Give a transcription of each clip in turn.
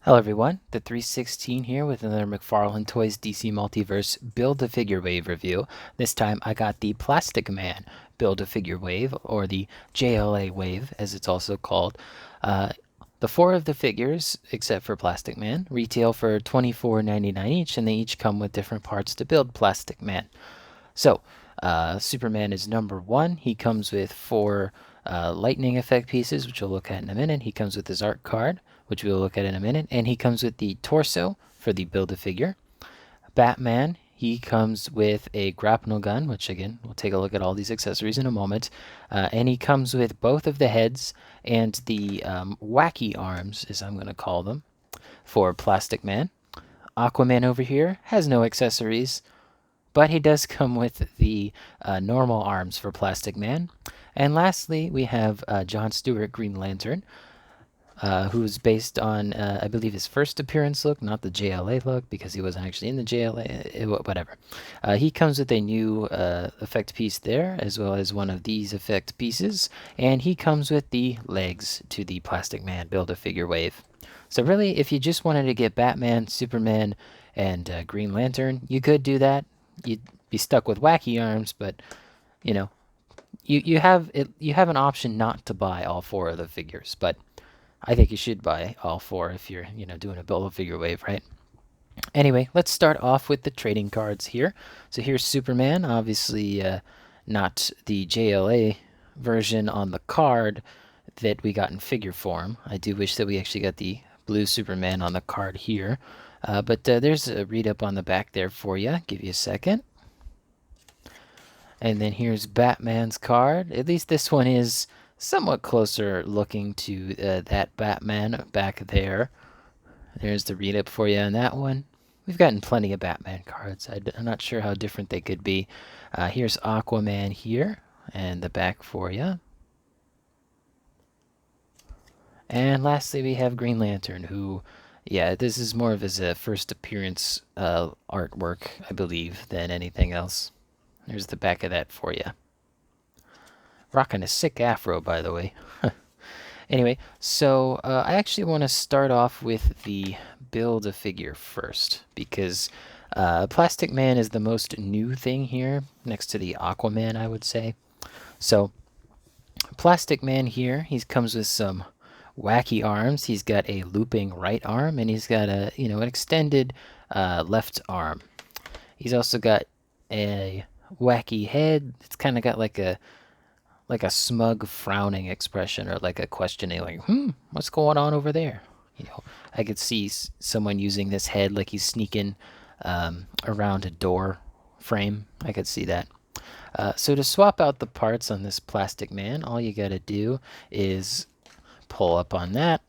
Hello everyone, the 316 here with another Mcfarlane Toys DC Multiverse Build-A-Figure Wave review. This time I got the Plastic Man Build-A-Figure Wave, or the JLA Wave as it's also called. The four of the figures, except for Plastic Man, retail for $24.99 each, and they each come with different parts to build Plastic Man. So, Superman is number one. He comes with four lightning effect pieces, which we'll look at in a minute. He comes with his art card, which we'll look at in a minute. And he comes with the torso for the Build-A-Figure. Batman, he comes with a grapnel gun, which again, we'll take a look at all these accessories in a moment. And he comes with both of the heads and the wacky arms, as I'm going to call them, for Plastic Man. Aquaman over here has no accessories, but he does come with the normal arms for Plastic Man. And lastly, we have John Stewart Green Lantern, who's based on, I believe, his first appearance look, not the JLA look, because he wasn't actually in the JLA, whatever. He comes with a new effect piece there, as well as one of these effect pieces, and he comes with the legs to the Plastic Man Build-A-Figure Wave. So really, if you just wanted to get Batman, Superman, and Green Lantern, you could do that. You'd be stuck with wacky arms, but you know, you have it. You have an option not to buy all four of the figures, but I think you should buy all four if you're doing a Build-A-Figure Wave, right? Anyway, let's start off with the trading cards here. So here's Superman, obviously not the JLA version on the card that we got in figure form. I do wish that we actually got the blue Superman on the card here. But there's a read up on the back there for you. Give you a second. And then here's Batman's card. At least this one is somewhat closer looking to that Batman back there. There's the read up for you on that one. We've gotten plenty of Batman cards. I'm not sure how different they could be. Here's Aquaman here, and the back for you. And lastly, we have Green Lantern, who, yeah, this is more of his first appearance artwork, I believe, than anything else. There's the back of that for you. Rocking a sick afro, by the way. Anyway, so I actually want to start off with the Build-A-Figure first, because Plastic Man is the most new thing here, next to the Aquaman, I would say. So, Plastic Man here, he comes with some wacky arms. He's got a looping right arm, and he's got a an extended left arm. He's also got a wacky head. It's kind of got like a smug frowning expression, or like a questioning, like what's going on over there. I could see someone using this head like he's sneaking around a door frame. I could see that. So to swap out the parts on this Plastic Man, all you gotta do is pull up on that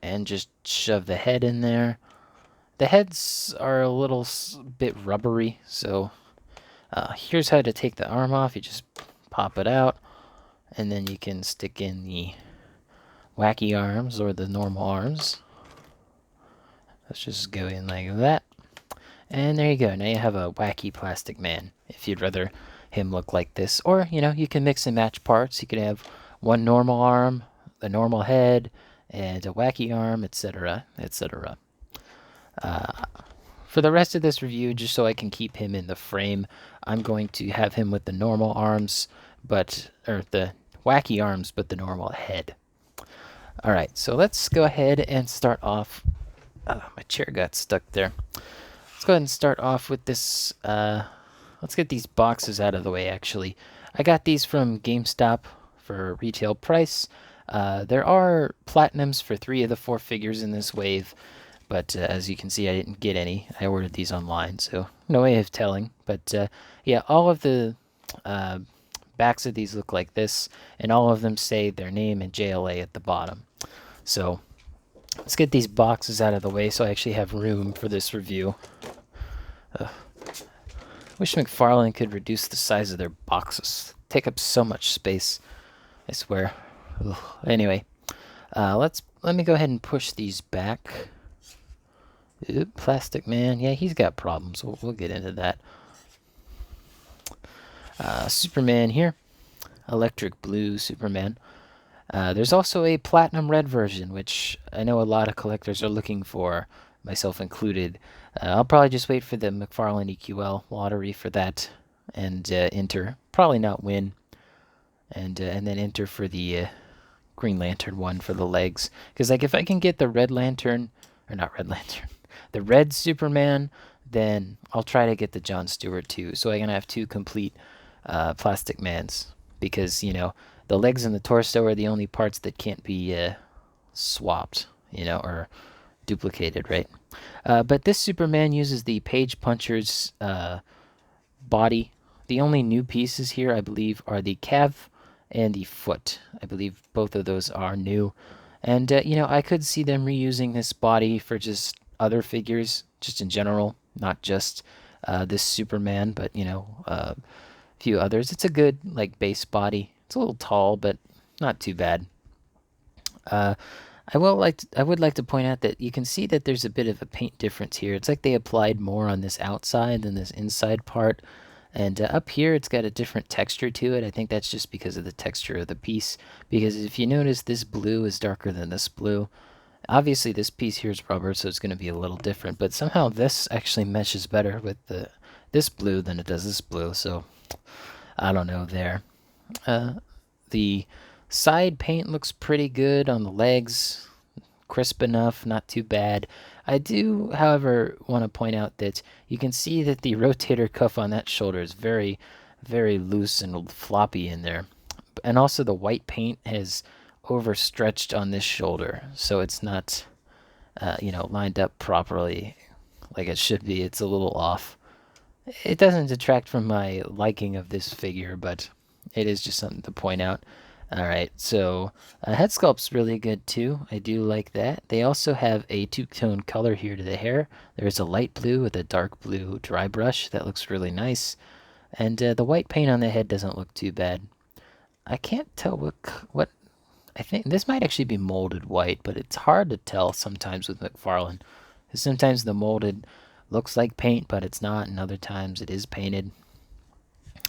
and just shove the head in there. The heads are a little bit rubbery, so here's how to take the arm off. You just pop it out, and then you can stick in the wacky arms or the normal arms. Let's just go in like that. And there you go. Now you have a wacky Plastic Man, if you'd rather him look like this. Or, you can mix and match parts. You could have one normal arm, a normal head, and a wacky arm, etc., etc. For the rest of this review, just so I can keep him in the frame, I'm going to have him with the normal arms, or the wacky arms, but the normal head. Alright, so let's go ahead and start off. My chair got stuck there. Let's go ahead and start off with this. Let's get these boxes out of the way, actually. I got these from GameStop for retail price. There are platinums for 3 of the 4 figures in this wave, but as you can see, I didn't get any. I ordered these online, so no way of telling. But yeah, all of the backs of these look like this, and all of them say their name and JLA at the bottom. So let's get these boxes out of the way so I actually have room for this review. Wish Mcfarlane could reduce the size of their boxes. Take up so much space, I swear. Ugh. Anyway, let me go ahead and push these back. Plastic Man, yeah, he's got problems. We'll get into that. Superman here, electric blue Superman. There's also a platinum red version, which I know a lot of collectors are looking for, myself included. I'll probably just wait for the Mcfarlane EQL lottery for that and enter. Probably not win, and then enter for the Green Lantern one for the legs. Because like if I can get the Red Lantern, or not Red Lantern, the Red Superman, then I'll try to get the John Stewart too. So I can have two complete Plastic Mans. Because the legs and the torso are the only parts that can't be swapped, or duplicated, right? But this Superman uses the Page Puncher's body. The only new pieces here, I believe, are the calf and the foot. I believe both of those are new. And, I could see them reusing this body for just other figures, just in general, not just this Superman, but, a few others. It's a good, like, base body. It's a little tall, but not too bad. Uh, I would like to point out that you can see that there's a bit of a paint difference here. It's like they applied more on this outside than this inside part. And up here, it's got a different texture to it. I think that's just because of the texture of the piece. Because if you notice, this blue is darker than this blue. Obviously, this piece here is rubber, so it's going to be a little different. But somehow this actually meshes better with this blue than it does this blue. So I don't know there. The side paint looks pretty good on the legs. Crisp enough, not too bad. I do, however, want to point out that you can see that the rotator cuff on that shoulder is very, very loose and floppy in there. And also the white paint has overstretched on this shoulder, so it's not, lined up properly like it should be. It's a little off. It doesn't detract from my liking of this figure, but it is just something to point out. Alright, so head sculpt's really good too. I do like that. They also have a two-tone color here to the hair. There's a light blue with a dark blue dry brush. That looks really nice. And the white paint on the head doesn't look too bad. I can't tell what I think this might actually be molded white, but it's hard to tell sometimes with Mcfarlane. Sometimes the molded looks like paint, but it's not, and other times it is painted.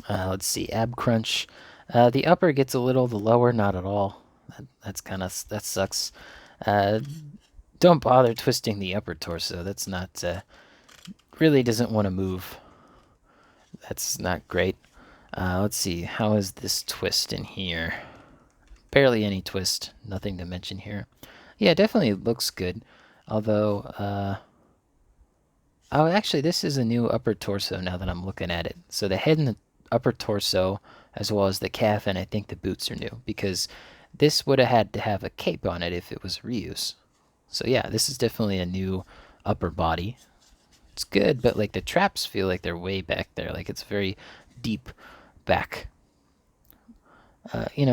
Let's see, ab crunch. The upper gets a little, the lower not at all. That sucks. Don't bother twisting the upper torso. That's not really doesn't want to move. That's not great. Let's see, how is this twist in here? Barely any twist. Nothing to mention here. Yeah, definitely looks good. Although, oh, actually, this is a new upper torso now that I'm looking at it. So the head and the upper torso, as well as the calf, and I think the boots are new, because this would have had to have a cape on it if it was reuse. So yeah, this is definitely a new upper body. It's good, but like the traps feel like they're way back there. Like it's very deep back.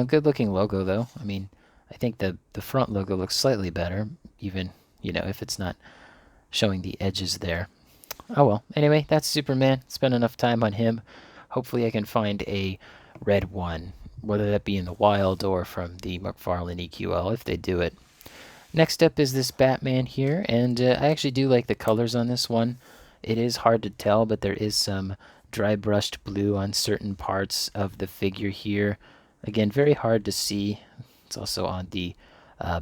Good looking logo though. I mean, I think the front logo looks slightly better, even, if it's not showing the edges there. Oh well. Anyway, that's Superman. Spent enough time on him. Hopefully I can find a red one, whether that be in the wild or from the Mcfarlane EQL, if they do it. Next up is this Batman here, and I actually do like the colors on this one. It is hard to tell, but there is some dry brushed blue on certain parts of the figure here. Again, very hard to see. It's also on the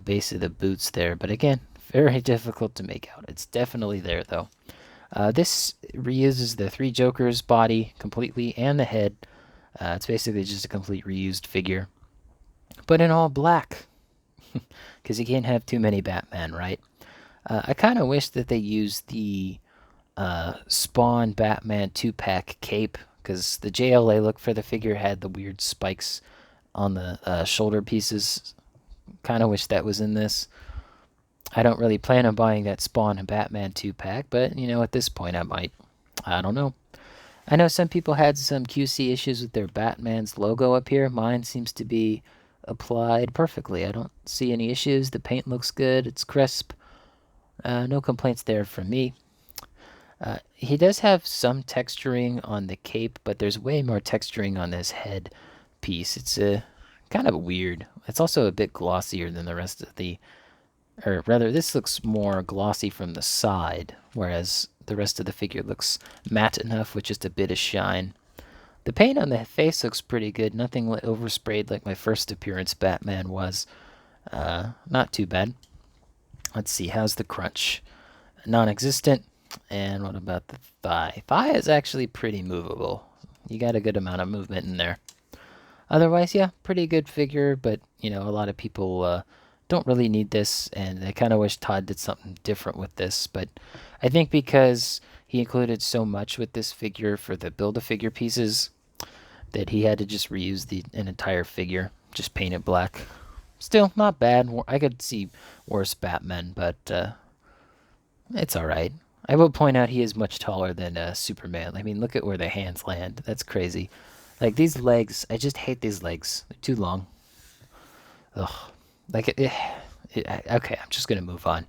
base of the boots there, but again, very difficult to make out. It's definitely there, though. This reuses the Three Jokers body completely and the head. It's basically just a complete reused figure, but in all black, because you can't have too many Batman, right? I kind of wish that they used the Spawn Batman 2-pack cape, because the JLA look for the figure had the weird spikes on the shoulder pieces. Kind of wish that was in this. I don't really plan on buying that Spawn and Batman 2-pack, but, at this point I might. I don't know. I know some people had some QC issues with their Batman's logo up here. Mine seems to be applied perfectly. I don't see any issues. The paint looks good. It's crisp. No complaints there from me. He does have some texturing on the cape, but there's way more texturing on this head piece. It's kind of weird. It's also a bit glossier than the rest of the... Or rather, this looks more glossy from the side, whereas the rest of the figure looks matte enough with just a bit of shine. The paint on the face looks pretty good. Nothing oversprayed like my first appearance Batman was. Not too bad. Let's see, how's the crunch? Non-existent. And what about the thigh? Thigh is actually pretty movable. You got a good amount of movement in there. Otherwise, yeah, pretty good figure, but a lot of people don't really need this, and I kind of wish Todd did something different with this. But I think because he included so much with this figure for the Build-A-Figure pieces, that he had to just reuse an entire figure, just paint it black. Still not bad. I could see worse Batman, but it's all right. I will point out he is much taller than Superman. I mean, look at where the hands land. That's crazy. Like these legs, I just hate these legs. They're too long. Ugh. Like okay, I'm just gonna move on.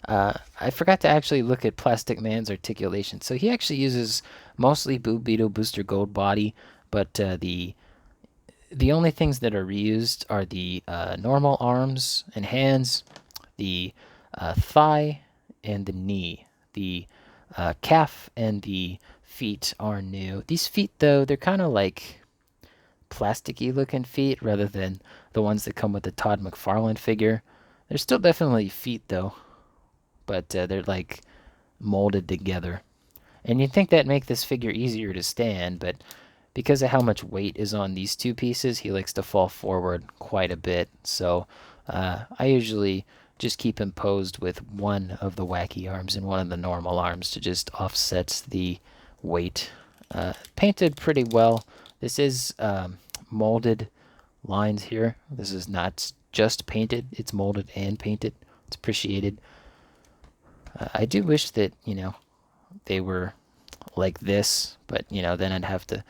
I forgot to actually look at Plastic Man's articulation. So he actually uses mostly Blue Beetle Booster Gold body, but the only things that are reused are the normal arms and hands, the thigh, and the knee. The calf and the feet are new. These feet, though, they're kind of like plasticky looking feet rather than the ones that come with the Todd McFarlane figure. They're still definitely feet, though, but they're like molded together. And you'd think that'd make this figure easier to stand, but because of how much weight is on these two pieces, he likes to fall forward quite a bit. So I usually just keep him posed with one of the wacky arms and one of the normal arms to just offset the weight. Painted pretty well. This is molded lines here. This is not just painted. It's molded and painted. It's appreciated. I do wish that, they were like this, but, then I'd have to,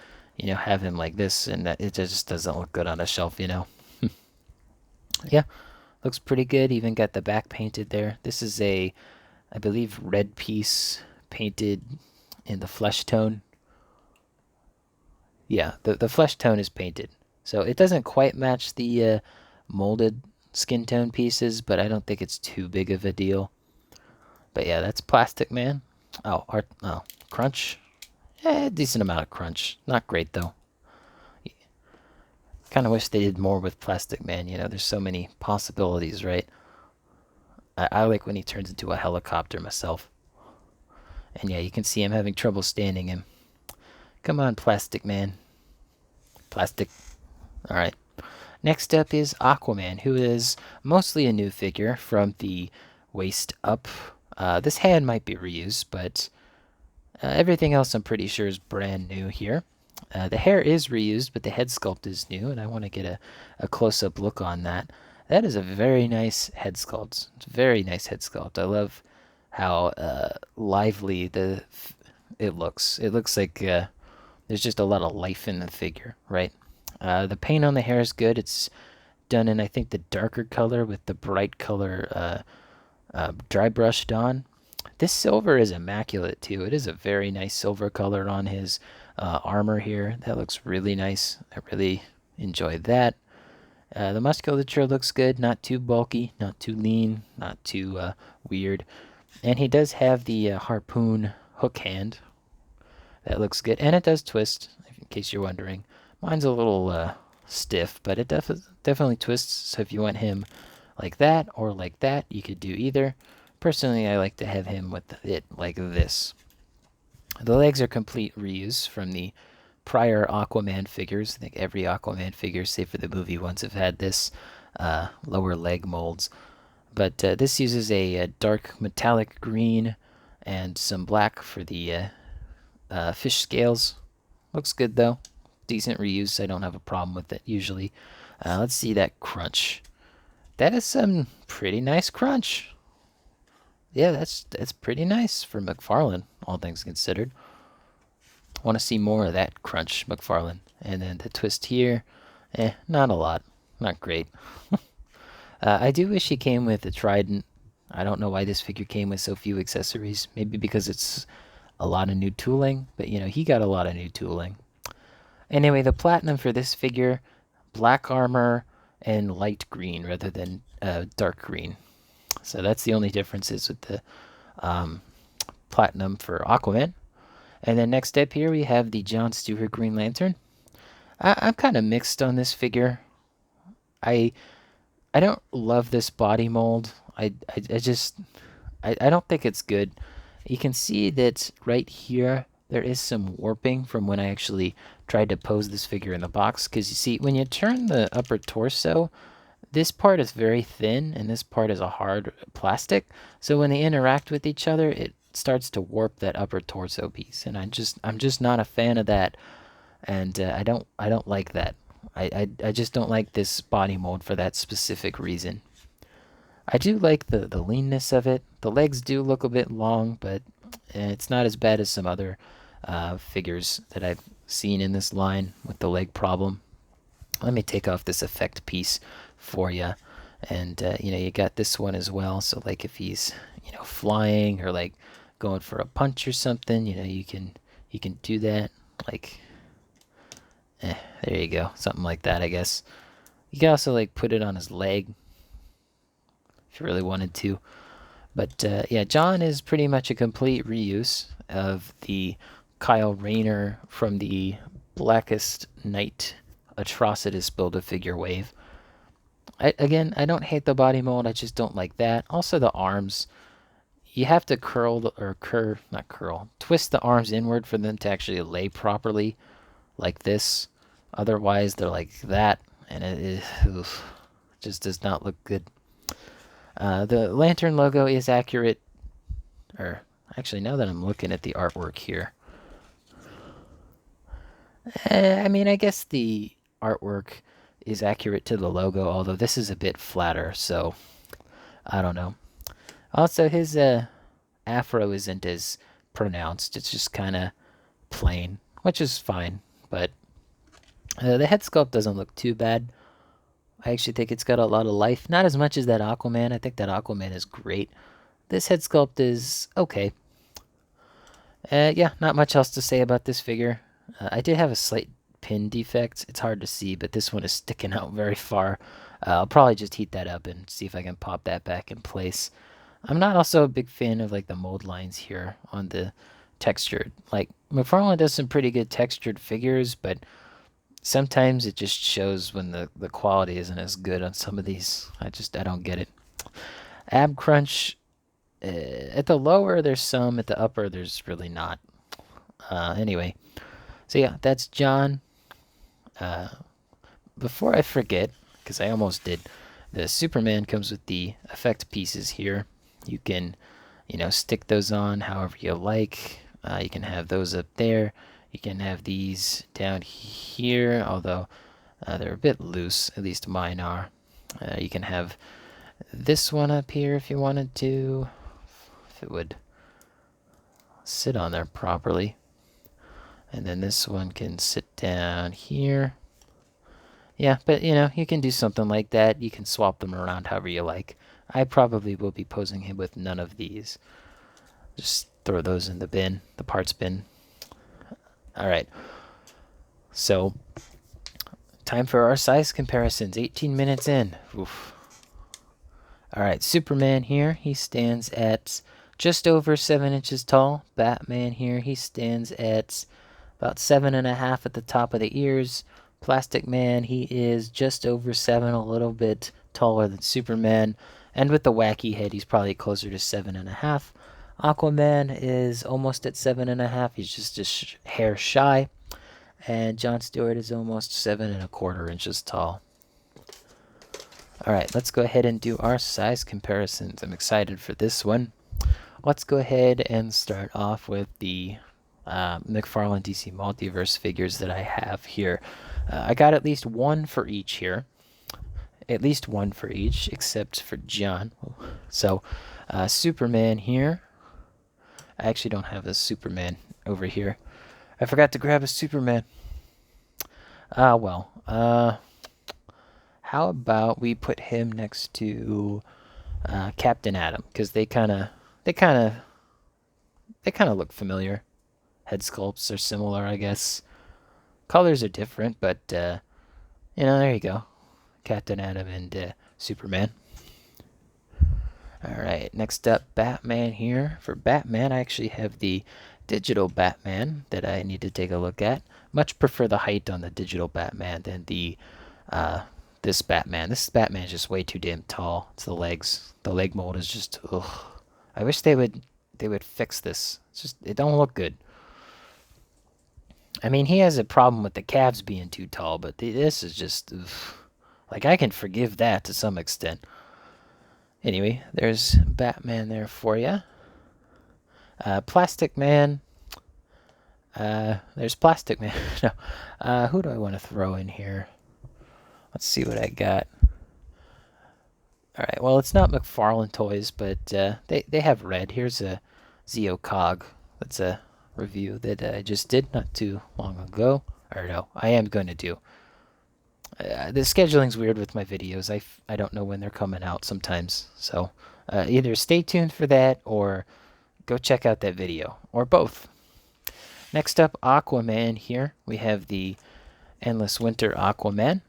have him like this, and that it just doesn't look good on a shelf. Yeah, looks pretty good. Even got the back painted there. This is I believe, red piece painted in the flesh tone. Yeah, the flesh tone is painted. So it doesn't quite match the molded skin tone pieces, but I don't think it's too big of a deal. But yeah, that's Plastic Man. Oh, crunch. Decent amount of crunch. Not great though. Kind of wish they did more with Plastic Man. There's so many possibilities, right? I like when he turns into a helicopter myself. And yeah, you can see him having trouble standing him. Come on, Plastic Man. Plastic. Alright. Next up is Aquaman, who is mostly a new figure from the waist up. This hand might be reused, but everything else I'm pretty sure is brand new here. The hair is reused, but the head sculpt is new, and I want to get a close-up look on that. That is a very nice head sculpt. It's a very nice head sculpt. I love how lively it looks. It looks like there's just a lot of life in the figure, right? The paint on the hair is good. It's done in, I think, the darker color with the bright color dry brushed on. This silver is immaculate too. It is a very nice silver color on his armor here. That looks really nice. I really enjoyed that. The musculature looks good. Not too bulky, not too lean, not too weird. And he does have the harpoon hook hand. That looks good. And it does twist, in case you're wondering. Mine's a little stiff, but it definitely twists. So if you want him like that or like that, you could do either. Personally, I like to have him with it like this. The legs are complete reuse from the prior Aquaman figures. I think every Aquaman figure, save for the movie ones, have had this lower leg molds. But this uses a dark metallic green and some black for the fish scales. Looks good though. Decent reuse. I don't have a problem with it usually. Let's see that crunch. That is some pretty nice crunch. Yeah, that's pretty nice for Mcfarlane, all things considered. Want to see more of that crunch, Mcfarlane. And then the twist here, not a lot. Not great. I do wish he came with a trident. I don't know why this figure came with so few accessories. Maybe because it's a lot of new tooling. But, he got a lot of new tooling. Anyway, the platinum for this figure, black armor and light green rather than dark green. So that's the only differences with the platinum for Aquaman. And then next up here we have the John Stewart Green Lantern. I'm kind of mixed on this figure. I I don't love this body mold. I just I don't think it's good. You can see that right here there is some warping from when I actually tried to pose this figure in the box, because you see when you turn the upper torso, this part is very thin and this part is a hard plastic. So when they interact with each other, it starts to warp that upper torso piece, and I'm just not a fan of that, and I don't like that. I just don't like this body mold for that specific reason. I do like the leanness of it. The legs do look a bit long, but it's not as bad as some other figures that I've seen in this line with the leg problem. Let me take off this effect piece for you. And, you know, you got this one as well. So, like, if he's, you know, flying or, like, going for a punch or something, you know, you can do that. Like, there you go. Something like that, I guess. You can also, like, put it on his leg if you really wanted to. But yeah, John is pretty much a complete reuse of the Kyle Rayner from the Blackest Night Atrocitus Build-A-Figure wave. Again, I don't hate the body mold, I just don't like that. Also the arms, you have to twist the arms inward for them to actually lay properly, like this. Otherwise, they're like that, and just does not look good. The lantern logo is accurate, or actually, now that I'm looking at the artwork here, I mean, I guess the artwork is accurate to the logo, although this is a bit flatter, so I don't know. Also, his afro isn't as pronounced. It's just kind of plain, which is fine, but the head sculpt doesn't look too bad. I actually think it's got a lot of life. Not as much as that Aquaman. I think that Aquaman is great. This head sculpt is okay. Yeah, not much else to say about this figure. I did have a slight pin defect. It's hard to see, but this one is sticking out very far. I'll probably just heat that up and see if I can pop that back in place. I'm not also a big fan of like the mold lines here on the textured. Like Mcfarlane does some pretty good textured figures, but sometimes it just shows when the quality isn't as good on some of these. I don't get it. Ab crunch, at the lower there's some, at the upper there's really not. Anyway, so yeah, that's John. Before I forget, because I almost did, the Superman comes with the effect pieces here. You can, you know, stick those on however you like. You can have those up there. You can have these down here, although they're a bit loose, at least mine are. You can have this one up here if you wanted to, if it would sit on there properly. And then this one can sit down here. Yeah, but you know, you can do something like that. You can swap them around however you like. I probably will be posing him with none of these. Just throw those in the bin, the parts bin. Alright, so time for our size comparisons. 18 minutes in. Oof. Alright, Superman here, he stands at just over 7 inches tall. Batman here, he stands at about 7.5 at the top of the ears. Plastic Man, he is just over 7, a little bit taller than Superman. And with the wacky head, he's probably closer to 7.5. Aquaman is almost at 7.5. He's just a hair shy. And John Stewart is almost 7.25 inches tall. Alright, let's go ahead and do our size comparisons. I'm excited for this one. Let's go ahead and start off with the Mcfarlane DC Multiverse figures that I have here. I got at least one for each here. At least one for each, except for John. So, Superman here. I actually don't have a Superman over here. I forgot to grab a Superman. Well. How about we put him next to Captain Atom, because they kind of look familiar. Head sculpts are similar, I guess. Colors are different, but you know, there you go. Captain Atom and Superman. Alright, next up, Batman here. For Batman, I actually have the digital Batman that I need to take a look at. Much prefer the height on the digital Batman than uh, this Batman. This Batman is just way too damn tall. It's the legs. The leg mold is just ugh. I wish they would fix this. It's just it don't look good. I mean, he has a problem with the calves being too tall, but this is just ugh. Like I can forgive that to some extent. Anyway, there's Batman there for you. Plastic Man. There's Plastic Man. No. Who do I want to throw in here? Let's see what I got. All right. Well, it's not Mcfarlane toys, but they have red. Here's a Zeo Cog. That's a review that I just did not too long ago. Or no, I am going to do. The scheduling's weird with my videos. I don't know when they're coming out sometimes. So either stay tuned for that or go check out that video, or both. Next up, Aquaman here. We have the Endless Winter Aquaman.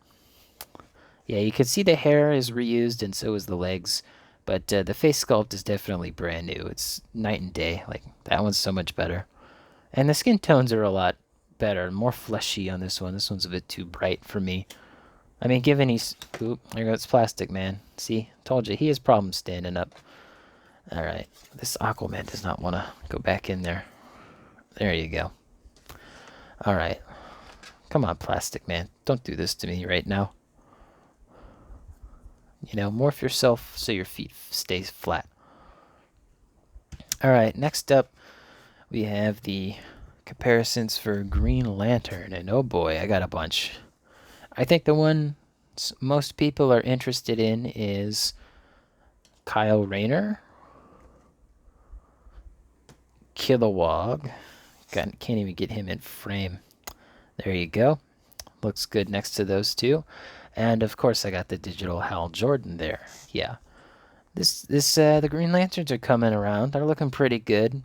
Yeah, you can see the hair is reused and so is the legs, but the face sculpt is definitely brand new. It's night and day. Like, that one's so much better. And the skin tones are a lot better, more fleshy on this one. This one's a bit too bright for me. I mean, given he's... Oop, there goes Plastic Man. See? Told you, he has problems standing up. Alright, this Aquaman does not want to go back in there. There you go. Alright. Come on, Plastic Man. Don't do this to me right now. You know, morph yourself so your feet stay flat. Alright, next up we have the comparisons for Green Lantern. And oh boy, I got a bunch. I think the one most people are interested in is Kyle Rayner. Kilowog. Can't even get him in frame. There you go. Looks good next to those two. And of course I got the digital Hal Jordan there. Yeah. The Green Lanterns are coming around. They're looking pretty good.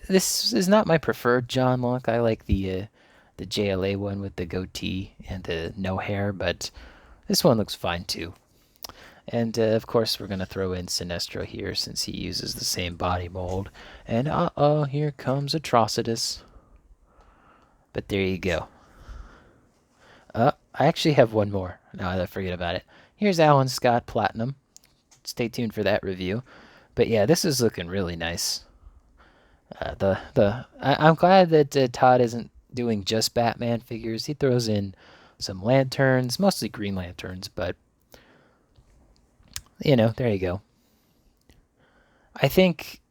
This is not my preferred John look. I like the JLA one with the goatee and the no hair, but this one looks fine too. And of course we're going to throw in Sinestro here since he uses the same body mold. And here comes Atrocitus. But there you go. I actually have one more. No, I forget about it. Here's Alan Scott Platinum. Stay tuned for that review. But yeah, this is looking really nice. I'm glad that Todd isn't doing just Batman figures. He throws in some lanterns, mostly Green Lanterns, but you know, there you go. I think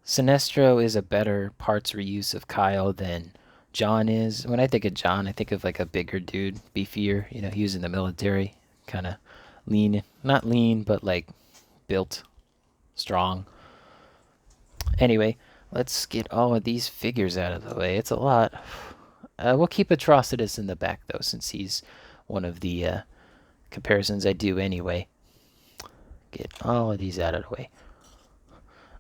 Sinestro is a better parts reuse of Kyle than John is. When I think of John, I think of like a bigger dude, beefier. You know, he was in the military, kind of lean, not lean, but like built, strong. Anyway, let's get all of these figures out of the way. It's a lot. We'll keep Atrocitus in the back though, since he's one of the comparisons I do anyway. Get all of these out of the way.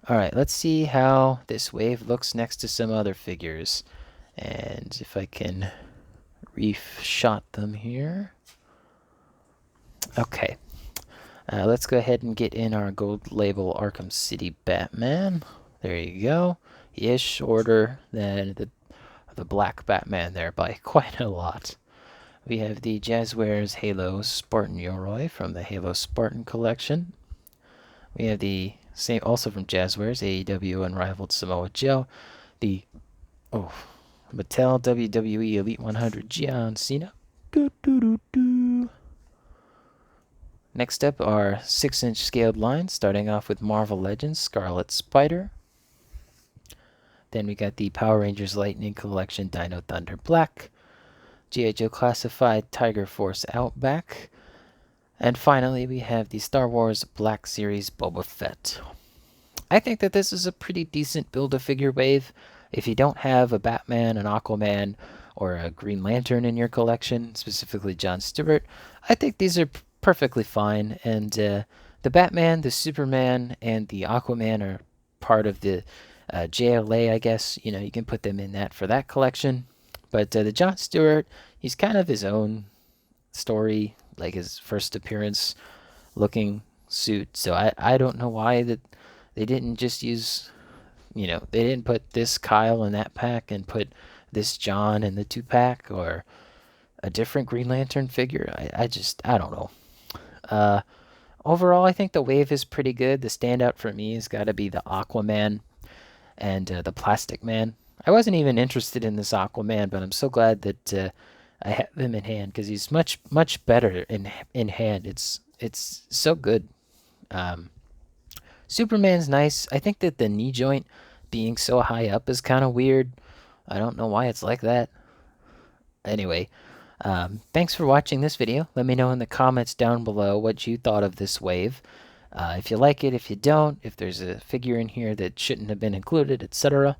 Alright, let's see how this wave looks next to some other figures. And if I can re-shot them here. Okay. Let's go ahead and get in our gold label Arkham City Batman. There you go. He is shorter than the black Batman there by quite a lot. We have the Jazzwares Halo Spartan Yoroi from the Halo Spartan collection. We have the same, also from Jazzwares, AEW Unrivaled Samoa Joe. The Mattel WWE Elite 100 John Cena. Next up are 6-inch scaled lines, starting off with Marvel Legends Scarlet Spider. Then we got the Power Rangers Lightning Collection Dino Thunder Black. G.I. Joe Classified Tiger Force Outback. And finally, we have the Star Wars Black Series Boba Fett. I think that this is a pretty decent Build-A-Figure wave. If you don't have a Batman, an Aquaman, or a Green Lantern in your collection, specifically John Stewart, I think these are perfectly fine. And the Batman, the Superman, and the Aquaman are part of the JLA, I guess. You know, you can put them in that for that collection. But the John Stewart, he's kind of his own story, like his first appearance looking suit. So I don't know why that They didn't just use, they didn't put this Kyle in that pack and put this John in the 2-pack or a different Green Lantern figure. I don't know. Uh, Overall, I think the wave is pretty good. The standout for me has got to be the Aquaman and the Plastic Man. I wasn't even interested in this Aquaman, but I'm so glad that I have him in hand because he's much better in hand. It's so good. Um, Superman's nice. I think that the knee joint being so high up is kind of weird. I don't know why it's like that. Anyway, thanks for watching this video. Let me know in the comments down below what you thought of this wave. If you like it, if you don't, if there's a figure in here that shouldn't have been included, etc.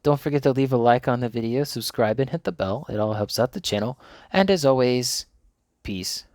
Don't forget to leave a like on the video, subscribe, and hit the bell. It all helps out the channel. And as always, peace.